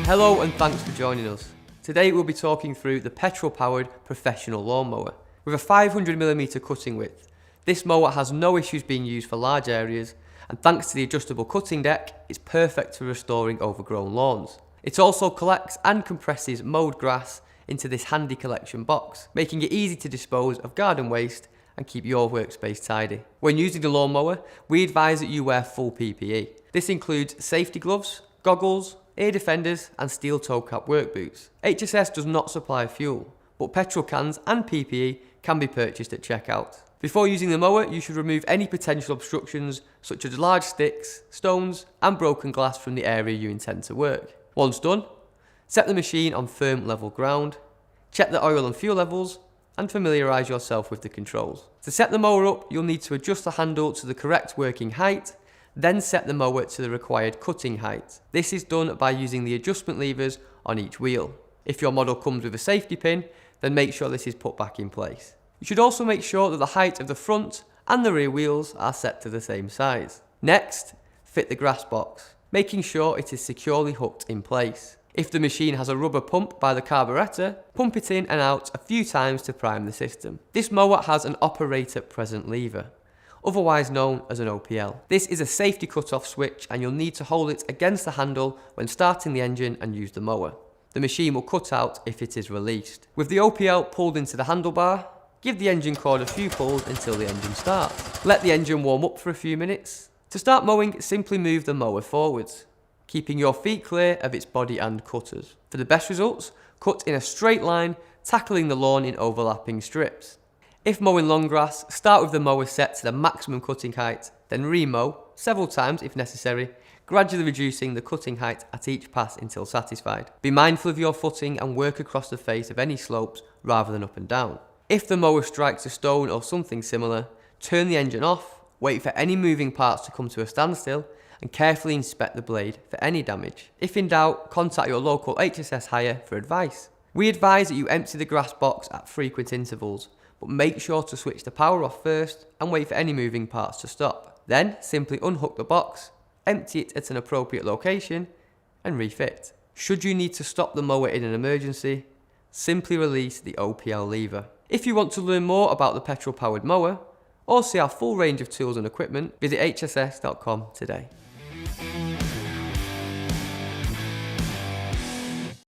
Hello and thanks for joining us. Today we'll be talking through the petrol-powered professional lawnmower. With a 500mm cutting width, this mower has no issues being used for large areas, and thanks to the adjustable cutting deck, it's perfect for restoring overgrown lawns. It also collects and compresses mowed grass into this handy collection box, making it easy to dispose of garden waste and keep your workspace tidy. When using the lawnmower, we advise that you wear full PPE. This includes safety gloves, goggles, ear defenders and steel toe cap work boots. HSS does not supply fuel, but petrol cans and PPE can be purchased at checkout. Before using the mower, you should remove any potential obstructions such as large sticks, stones and broken glass from the area you intend to work. Once done, set the machine on firm level ground, check the oil and fuel levels and familiarise yourself with the controls. To set the mower up, you'll need to adjust the handle to the correct working height, then set the mower to the required cutting height. This is done by using the adjustment levers on each wheel. If your model comes with a safety pin, then make sure this is put back in place. You should also make sure that the height of the front and the rear wheels are set to the same size. Next, fit the grass box, making sure it is securely hooked in place. If the machine has a rubber pump by the carburetor, pump it in and out a few times to prime the system. This mower has an operator present lever, otherwise known as an OPL. This is a safety cut-off switch and you'll need to hold it against the handle when starting the engine and use the mower. The machine will cut out if it is released. With the OPL pulled into the handlebar, give the engine cord a few pulls until the engine starts. Let the engine warm up for a few minutes. To start mowing, simply move the mower forwards, keeping your feet clear of its body and cutters. For the best results, cut in a straight line, tackling the lawn in overlapping strips. If mowing long grass, start with the mower set to the maximum cutting height, then re-mow several times if necessary, gradually reducing the cutting height at each pass until satisfied. Be mindful of your footing and work across the face of any slopes rather than up and down. If the mower strikes a stone or something similar, turn the engine off, wait for any moving parts to come to a standstill, and carefully inspect the blade for any damage. If in doubt, contact your local HSS hire for advice. We advise that you empty the grass box at frequent intervals, but make sure to switch the power off first and wait for any moving parts to stop. Then simply unhook the box, empty it at an appropriate location and refit. Should you need to stop the mower in an emergency, simply release the OPL lever. If you want to learn more about the petrol powered mower or see our full range of tools and equipment, visit hss.com today.